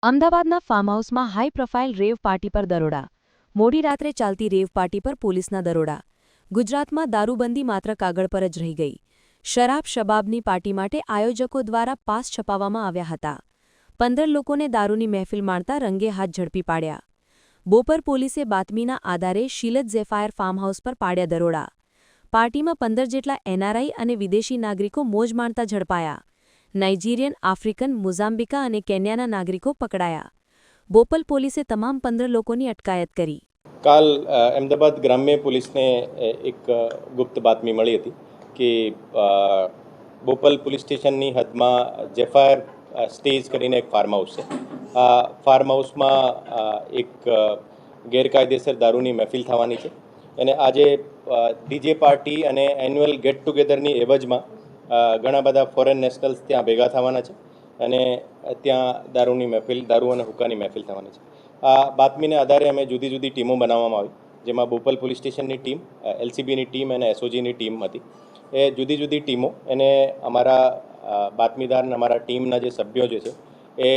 અમદાવાદના ફાર્મ હાઉસમાં high profile રેવ party પર દરોડા. મોડી રાત્રે ચાલતી રેવ પાર્ટી પર પોલીસના દરોડા. ગુજરાતમાં દારૂબંધી માત્ર કાગળ પર જ રહી ગઈ. શરાબ શબાબની પાર્ટી માટે આયોજકો દ્વારા પાસ છપાવવામાં આવ્યા હતા. 15 લોકોને દારૂની મહેફિલ માણતા રંગે હાથ ઝડપી પાડ્યા. બોપર પોલીસે બાતમીના આધારે શીલત ઝેફાયર ફાર્મ હાઉસ પર પાડ્યા દરોડા. પાર્ટીમાં 15 જેટલા એનઆરઆઈ અને વિદેશી નાગરિકો મોજ માણતા ઝડપાયા. નાઇજીરિયન, આફ્રિકન, મોઝામ્બિકા અને કેન્યાના નાગરિકો પકડાયા. બોપલ પોલીસે તમામ 15 લોકોની અટકાયત કરી. કાલ અમદાવાદ ગ્રામ્ય પોલીસને એક ગુપ્ત બાતમી મળી હતી કે બોપલ પોલીસ સ્ટેશનની હદમાં ઝેફાયર સ્ટેજ કરીને એક ફાર્મ હાઉસ છે. આ ફાર્મ હાઉસમાં એક ગેરકાયદેસર દારૂની મહેફિલ થવાની છે અને આજે ડીજે પાર્ટી અને એન્યુઅલ ગેટ ટુગેધરની એવજમાં ઘણા બધા ફોરેન નેશનલ્સ ત્યાં ભેગા થવાના છે અને ત્યાં દારૂની મહેફિલ, દારૂ અને હુક્કાની મહેફિલ થવાની છે. આ બાતમીને આધારે અમે જુદી જુદી ટીમો બનાવવામાં આવી, જેમાં બોપલ પોલીસ સ્ટેશનની ટીમ, એલસીબીની ટીમ અને એસઓજીની ટીમ હતી. એ જુદી જુદી ટીમો એને અમારા બાતમીદાર અને અમારા ટીમના જે સભ્યો જે છે એ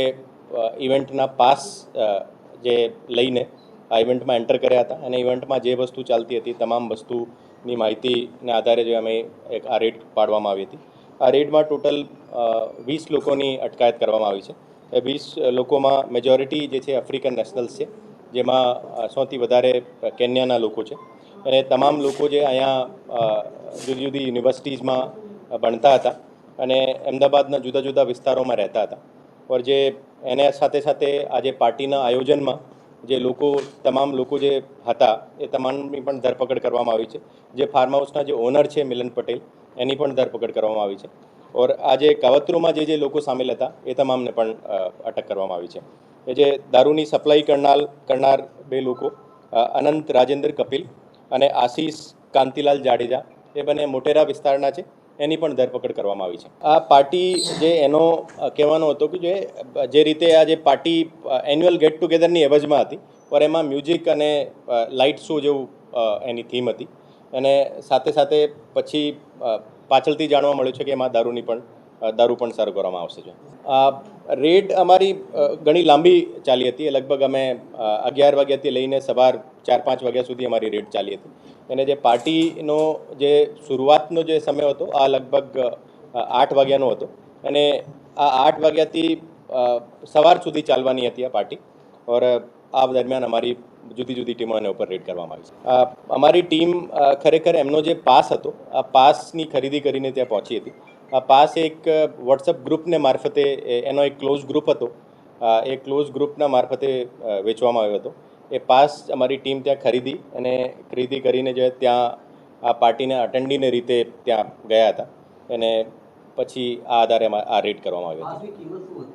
ઇવેન્ટના પાસ જે લઈને આ ઇવેન્ટમાં એન્ટર કર્યા હતા અને ઇવેન્ટમાં જે વસ્તુ ચાલતી હતી તમામ વસ્તુની માહિતીને આધારે જે અમે આ રેડ પાડવામાં આવી હતી. આ રેડમાં ટોટલ 20 લોકોની અટકાયત કરવામાં આવી છે. એ 20 લોકોમાં મેજોરિટી જે છે આફ્રિકન નેશનલ્સ છે, જેમાં સૌથી વધારે કેન્યાના લોકો છે અને તમામ લોકો જે અહીંયા જુદી જુદી યુનિવર્સિટીઝમાં ભણતા હતા અને અમદાવાદના જુદા જુદા વિસ્તારોમાં રહેતા હતા. ઓર જે એના સાથે સાથે આજે પાર્ટીના આયોજનમાં જે લોકો, તમામ લોકો જે હતા એ તમામની પણ ધરપકડ કરવામાં આવી છે. જે ફાર્મ હાઉસના જે ઓનર છે મિલન પટેલ, એની પણ ધરપકડ કરવામાં આવી છે. ઓર આજે કાવતરોમાં જે લોકો સામેલ હતા એ તમામને પણ અટક કરવામાં આવી છે. એ જે દારૂની સપ્લાય કરનાર 2 લોકો, અનંત રાજેન્દ્ર કપિલ અને આશીષ કાંતિલાલ જાડેજા, એ બંને મોટેરા વિસ્તારના છે, એની પણ ધરપકડ કરવામાં આવી છે. આ પાર્ટી જે એનો કહેવાનો હતો કે જે રીતે આ જે પાર્ટી એન્યુઅલ ગેટ ટુગેધરની એવજમાં હતી, પર એમાં મ્યુઝિક અને લાઇટ શો જેવું એની થીમ હતી અને સાથે સાથે પછી પાછળથી જાણવા મળ્યું છે કે એમાં દારૂ પણ સર્વ કરવામાં આવશે છે. રેડ અમારી ઘણી લાંબી ચાલી હતી. લગભગ અમે 11 વાગ્યાથી લઈને સવાર 4-5 વાગ્યા સુધી અમારી રેડ ચાલી હતી. અને જે પાર્ટીનો જે શરૂઆતનો જે સમય હતો આ લગભગ 8 વાગ્યાનો હતો અને આ 8 વાગ્યાથી સવાર સુધી ચાલવાની હતી આ પાર્ટી. ઓર આ દરમિયાન અમારી જુદી જુદી ટીમો એના ઉપર રેડ કરવામાં આવી છે. અમારી ટીમ ખરેખર એમનો જે પાસ હતો, આ પાસની ખરીદી કરીને ત્યાં પહોંચી હતી. આ પાસ એક વોટ્સઅપ ગ્રુપને મારફતે, એનો એક ક્લોઝ ગ્રુપ હતો, એ ક્લોઝ ગ્રુપના મારફતે વેચવામાં આવ્યો હતો. એ પાસ અમારી ટીમ ત્યાં ખરીદી કરીને જે ત્યાં આ પાર્ટીને અટેન્ડીને રીતે ત્યાં ગયા હતા અને પછી આ આધારે આ રેડ કરવામાં આવી હતી.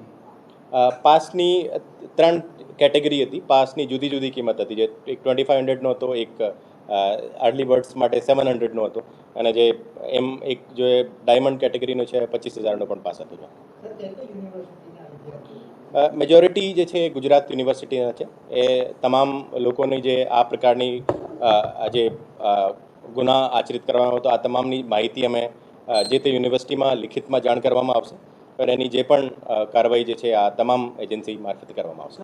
પાસની 3 કેટેગરી હતી. પાસની જુદી જુદી કિંમત હતી. જે એક 2500નો હતો, એક અર્લી બર્ડ્સ માટે 700નો હતો અને જે એક જો ડાયમંડ કેટેગરીનો છે 25000નો પણ પાસ હતો. મેજોરિટી જે છે ગુજરાત યુનિવર્સિટીના છે. એ તમામ લોકોની જે આ પ્રકારની જે ગુના આચરિત કરવામાં આવતો, આ તમામની માહિતી અમે જે તે યુનિવર્સિટીમાં લિખિતમાં જાણ કરવામાં આવશે અને એની જે પણ કાર્યવાહી જે છે આ તમામ એજન્સી મારફતે કરવામાં આવશે.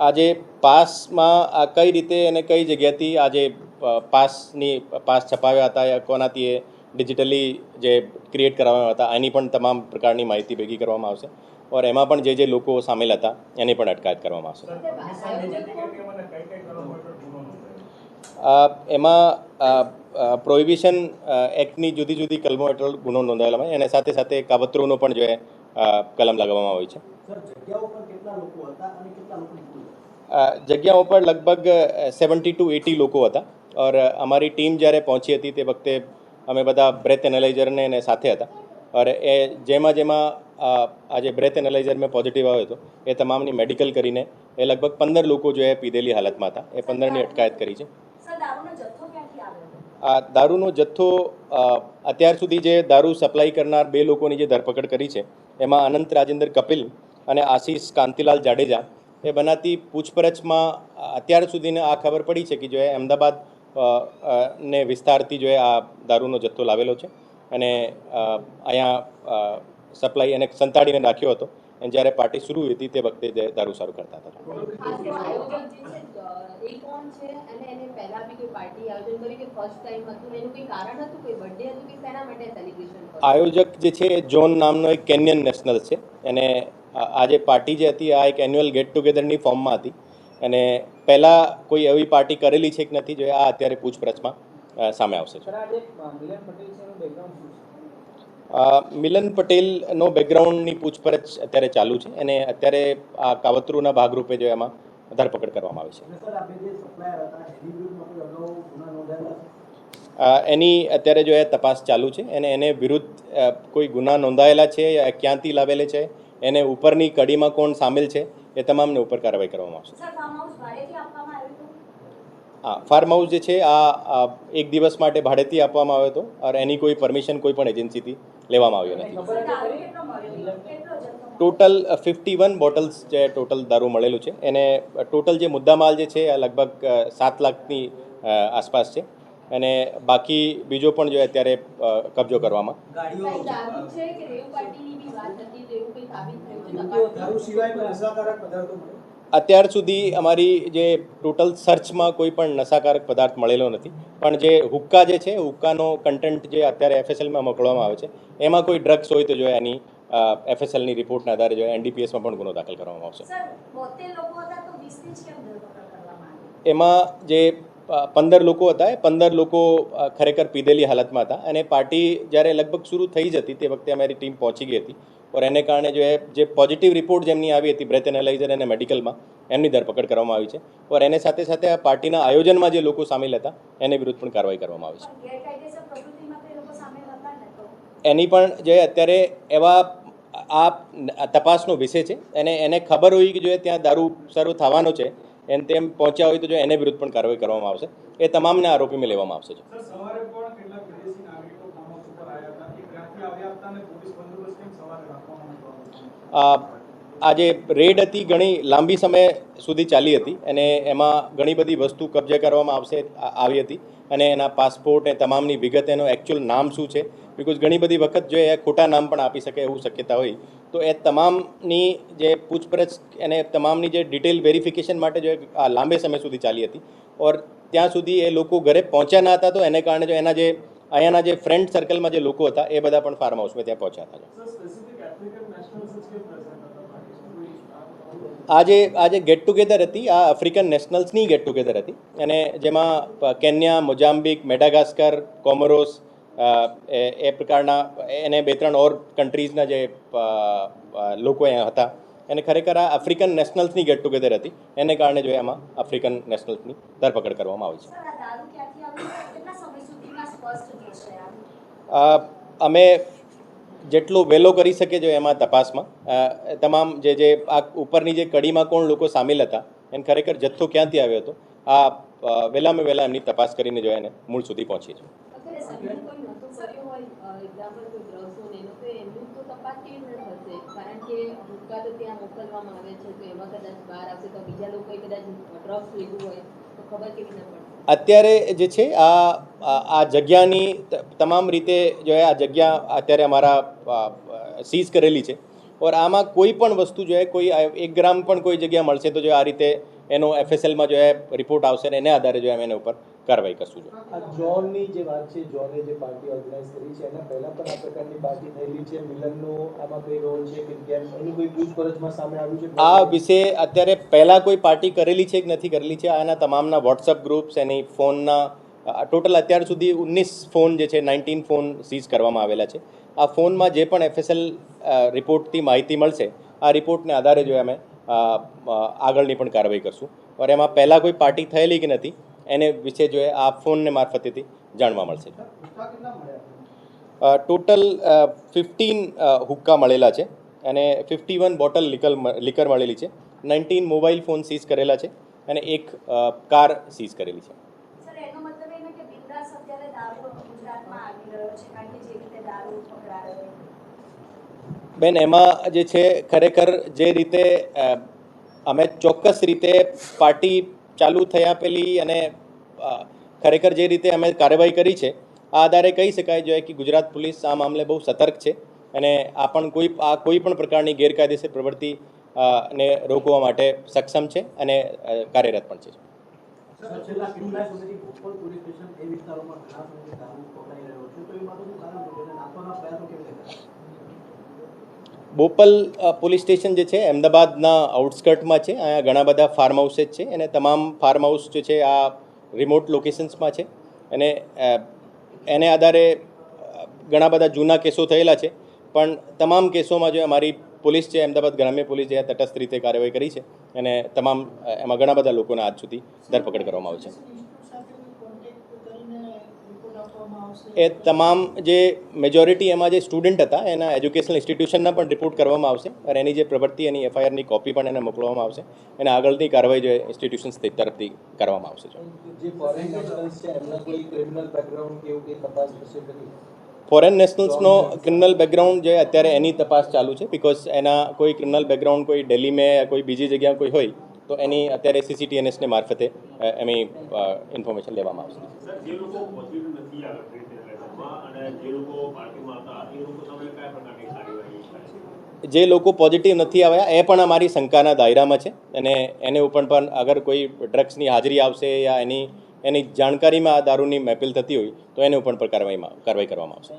આજે પાસમાં કઈ રીતે અને કઈ જગ્યાથી આજે પાસ છપાવ્યા હતા યા કોનાથી એ ડિજિટલી જે ક્રિએટ કરાવવામાં હતા, એની પણ તમામ પ્રકારની માહિતી ભેગી કરવામાં આવશે ઓર એમાં પણ જે લોકો સામેલ હતા એની પણ અટકાયત કરવામાં આવશે. એમાં પ્રોહિબિશન એક્ટની જુદી જુદી કલમો હેઠળ ગુનો નોંધાયેલો હોય અને સાથે સાથે કાવતરોનો પણ જે કલમ લગાવવામાં આવી છે. જગ્યાઓ પર લગભગ 70 to 80 લોકો હતા ઓર અમારી ટીમ જ્યારે પહોંચી હતી તે વખતે અમે બધા બ્રેથ એનાલાઇઝરને એને સાથે હતા ઓર એ જેમાં આજે બ્રેથ એનાલાઇઝર મેં પોઝિટિવ આવ્યો હતો એ તમામની મેડિકલ કરીને એ લગભગ 15 લોકો જો એ પીધેલી હાલતમાં હતા, એ 15ની અટકાયત કરી છે. આ દારૂનો જથ્થો અત્યાર સુધી જે દારૂ સપ્લાય કરનાર 2 લોકોની જે ધરપકડ કરી છે એમાં અનંત રાજેન્દ્ર કપિલ અને આશીષ કાંતિલાલ જાડેજા, એ બનાતી પૂછપરછમાં અત્યાર સુધીને આ ખબર પડી છે કે જો એ અમદાવાદ ને વિસ્તારથી જો આ દારૂનો જથ્થો લાવેલો છે અને અહીંયા સપ્લાય એને સંતાડીને રાખ્યો હતો અને જ્યારે પાર્ટી શરૂ હતી તે વખતે દારૂ સારું કરતા હતા. ખાસ તો આયોજક જે છે એ કોણ છે અને એને પહેલા બી કોઈ પાર્ટી આયોજન કરી કે ફર્સ્ટ ટાઈમ હતું એનું કોઈ કારણ હતું, કોઈ બર્થડે હતું કે તેના માટે સેલિબ્રેશન કર્યું? આયોજક જે છે એ જોન નામનો એક કેન્યન નેશનલ છે અને આ જે પાર્ટી જે હતી આ એક એન્યુઅલ ગેટ ટુગેધરની ફોર્મમાં હતી અને પહેલાં કોઈ એવી પાર્ટી કરેલી છે કે નથી જો આ અત્યારે પૂછપરછમાં સામે આવશે. મિલન પટેલનો બેકગ્રાઉન્ડની પૂછપરછ અત્યારે ચાલુ છે અને અત્યારે આ કાવતરૂના ભાગરૂપે જો એમાં ધરપકડ કરવામાં આવી છે. એની અત્યારે જો એ તપાસ ચાલુ છે અને એને વિરુદ્ધ કોઈ ગુના નોંધાયેલા છે યા ક્યાંથી લાવેલે છે, એને ઉપરની કડીમાં કોણ સામેલ છે એ તમામને ઉપર કાર્યવાહી કરવામાં આવશે. હા, ફાર્મ હાઉસ જે છે આ એક દિવસ માટે ભાડેથી આપવામાં આવ્યો હતો અને એની કોઈ પરમિશન કોઈ પણ એજન્સીથી લેવામાં આવ્યો નથી. ટોટલ 51 બોટલ્સ જે ટોટલ દારૂ મળેલું છે એને ટોટલ જે મુદ્દામાલ જે છે આ લગભગ 7 લાખની આસપાસ છે અને બાકી બીજો પણ જો અત્યારે કબજો કરવામાં. અત્યાર સુધી અમારી જે ટોટલ સર્ચમાં કોઈ પણ નશાકારક પદાર્થ મળેલો નથી, પણ જે હુક્કા જે છે હુક્કાનો કન્ટેન્ટ જે અત્યારે એફએસએલમાં મોકલવામાં આવે છે એમાં કોઈ ડ્રગ્સ હોય તો જો એની એફએસએલની રિપોર્ટના આધારે જો એનડીપીએસમાં પણ ગુનો દાખલ કરવામાં આવશે. એમાં જે 15 લોકો હતા એ 15 લોકો ખરેખર પીધેલી હાલતમાં હતા અને પાર્ટી જ્યારે લગભગ શરૂ થઈ જ હતી તે વખતે અમારી ટીમ પહોંચી ગઈ હતી और એને કારણે જે પોઝિટિવ રિપોર્ટ જેમની આવી હતી બ્રેથ એનાલાઇઝર અને મેડિકલમાં એમની ધરપકડ કરવામાં આવી છે और એને સાથે સાથે આ પાર્ટીના આયોજનમાં જે લોકો સામેલ હતા એને વિરુદ્ધ પણ કાર્યવાહી કરવામાં આવી છે. એની પણ જે અત્યારે એવા આ તપાસનો વિષય છે અને એને ખબર હોય કે જો ત્યાં દારૂ સારું થવાનો છે એને તેમ પહોંચ્યા હોય તો જો એને વિરુદ્ધ પણ કાર્યવાહી કરવામાં આવશે. એ તમામને આરોપીમાં લેવામાં આવશે. આ જે રેડ હતી ઘણી લાંબી સમય સુધી ચાલી હતી અને એમાં ઘણી બધી વસ્તુ કબજે કરવામાં આવી હતી અને એના પાસપોર્ટ એ તમામની વિગત એનો એકચ્યુઅલ નામ શું છે, બિકોઝ ઘણી બધી વખત જો એ ખોટા નામ પણ આપી શકે એવું શક્યતા હોય તો એ તમામની જે પૂછપરછ અને તમામની જે ડિટેલ વેરિફિકેશન માટે જો આ લાંબે સમય સુધી ચાલી હતી और ત્યાં સુધી એ લોકો ઘરે પહોંચ્યા ના હતા તો એને કારણે જો એના જે અહીંયાના જે ફ્રેન્ડ સર્કલમાં જે લોકો હતા એ બધા પણ ફાર્મ હાઉસમાં ત્યાં પહોંચ્યા હતા. આજે ગેટ ટુગેધર હતી આ આફ્રિકન નેશનલ્સની ગેટ ટુગેધર હતી અને જેમાં કેન્યા, મોજામ્બિક, મેડાગાસ્કર, કોમોરોસ એ પ્રકારના એને 2-3 ઓર કન્ટ્રીઝના જે લોકો અહીંયા હતા અને ખરેખર આ આફ્રિકન નેશનલ્સની ગેટ ટુગેધર હતી એને કારણે જો એમાં આફ્રિકન નેશનલ્સની ધરપકડ કરવામાં આવી છે. અમે જેટલું વહેલો કરી શકે જો એમાં તપાસમાં તમામ જે આ ઉપરની જે કડીમાં કોણ લોકો સામેલ હતા એને ખરેખર જથ્થો ક્યાંથી આવ્યો હતો આ વહેલામાં વહેલા એમની તપાસ કરીને જો એને મૂળ સુધી પહોંચી છે. અત્યારે જે છે આ જગ્યાની તમામ રીતે જો આ જગ્યા અત્યારે અમારા સીઝ કરેલી છે और આમાં કોઈ પણ વસ્તુ જો કોઈ 1 ગ્રામ પણ કોઈ જગ્યા મળશે તો જો આ રીતે એનો એફએસએલમાં જો રિપોર્ટ આવશે ને એને આધારે જો એના ઉપર કાર્યવાહી કરશું. જોનની જે વાત છે, જોને જે પાર્ટી ઓર્ગેનાઇઝ કરી છે એના પહેલા પણ આ પ્રકારની પાર્ટી થયેલી છે, મિલનનો આમાં કઈ રોલ છે કે કેમ એની કોઈ પૂછપરછમાં સામે આવ્યું છે? આ વિશે અત્યારે પહેલાં કોઈ પાર્ટી કરેલી છે કે નથી કરેલી છે આના તમામના વોટ્સઅપ ગ્રુપ્સ એની ફોનના ટોટલ અત્યાર સુધી 19 ફોન જે છે 19 ફોન સીઝ કરવામાં આવેલા છે. આ ફોનમાં જે પણ એફએસએલ રિપોર્ટથી માહિતી મળશે આ રિપોર્ટને આધારે જો અમે આગળની પણ કાર્યવાહી કરશું और એમાં પહેલાં કોઈ પાર્ટી થયેલી કે નથી એને વિશે જો આ ફોનને મારફતેથી જાણવા મળશે. ટોટલ 15 હુક્કા મળેલા છે અને 51 બોટલ લીકર મળેલી છે, 19 મોબાઈલ ફોન સીઝ કરેલા છે અને 1 કાર સીઝ કરેલી છે. બેન એમાં જે છે ખરેખર જે રીતે અમે ચોક્કસ રીતે પાર્ટી ચાલુ થયા પહેલી અને ખરેખર જે રીતે અમે કાર્યવાહી કરી છે આ આધારે કહી શકાય જોઈએ કે ગુજરાત પોલીસ આ મામલે બહુ સતર્ક છે અને આ કોઈ પણ પ્રકારની ગેરકાયદેસર પ્રવૃત્તિ ને રોકવા માટે સક્ષમ છે અને કાર્યરત પણ છે. છેલ્લા કેટલાય સમયથી ભોપાલ પોલીસ સ્ટેશન એ વિસ્તારોમાં ઘણા સમયથી દારૂ પકડાઈ રહ્યો છે, તો એ બાબતનું કારણ શું છે અને નાખવાના પ્રયાસો કેવી રીતે કરે? બોપલ પોલીસ સ્ટેશન જે છે અમદાવાદના આઉટસ્કર્ટમાં છે. અહીંયા ઘણા બધા ફાર્મ હાઉસીસ છે અને તમામ ફાર્મ હાઉસ જે છે આ રિમોટ લોકેશન્સમાં છે અને એને આધારે ઘણા બધા જૂના કેસો થયેલા છે, પણ તમામ કેસોમાં જે અમારી પોલીસ છે અમદાવાદ ગ્રામ્ય પોલીસ જે તટસ્થ રીતે કાર્યવાહી કરી છે અને તમામ એમાં ઘણા બધા લોકોને આજ સુધી ધરપકડ કરવામાં આવે છે. એ તમામ જે મેજોરિટી એમાં જે સ્ટુડન્ટ હતા એના એજ્યુકેશનલ ઇન્સ્ટિટ્યુશનના પણ રિપોર્ટ કરવામાં આવશે અને એની જે પ્રવૃત્તિ એની એફઆઈઆરની કોપી પણ એને મોકલવામાં આવશે અને આગળની કાર્યવાહી જે ઇન્સ્ટિટ્યુશન્સ તરફથી કરવામાં આવશે. જે ફોરેન નેશનલ્સ છે એમના કોઈ ક્રિમિનલ બેકગ્રાઉન્ડ કે એવું કંઈ તપાસ થશે ખરી? ફોરેન નેશનલ્સનો ક્રિમિનલ બેકગ્રાઉન્ડ જે અત્યારે એની તપાસ ચાલુ છે, બિકોઝ એના કોઈ ક્રિમિનલ બેકગ્રાઉન્ડ કોઈ દિલ્હીમાં કોઈ બીજી જગ્યાએ કોઈ હોય તો એની અત્યારે સીસીટીએનએસને મારફતે એની ઇન્ફોર્મેશન લેવામાં આવશે. જે લોકો પોઝિટિવ નથી આવ્યા અને જે લોકો પાર્ટીમાં હતા એ લોકો સામે કયા પ્રકારની કાર્યવાહી થાય? જે લોકો પોઝિટિવ નથી આવ્યા એ પણ અમારી શંકાના દાયરામાં છે અને એને ઉપર પણ અગર કોઈ ડ્રગ્સની હાજરી આવશે યા એની જાણકારીમાં આ દારૂની મહેફિલ થતી હોય તો એને ઉપર પણ કાર્યવાહી કરવામાં આવશે.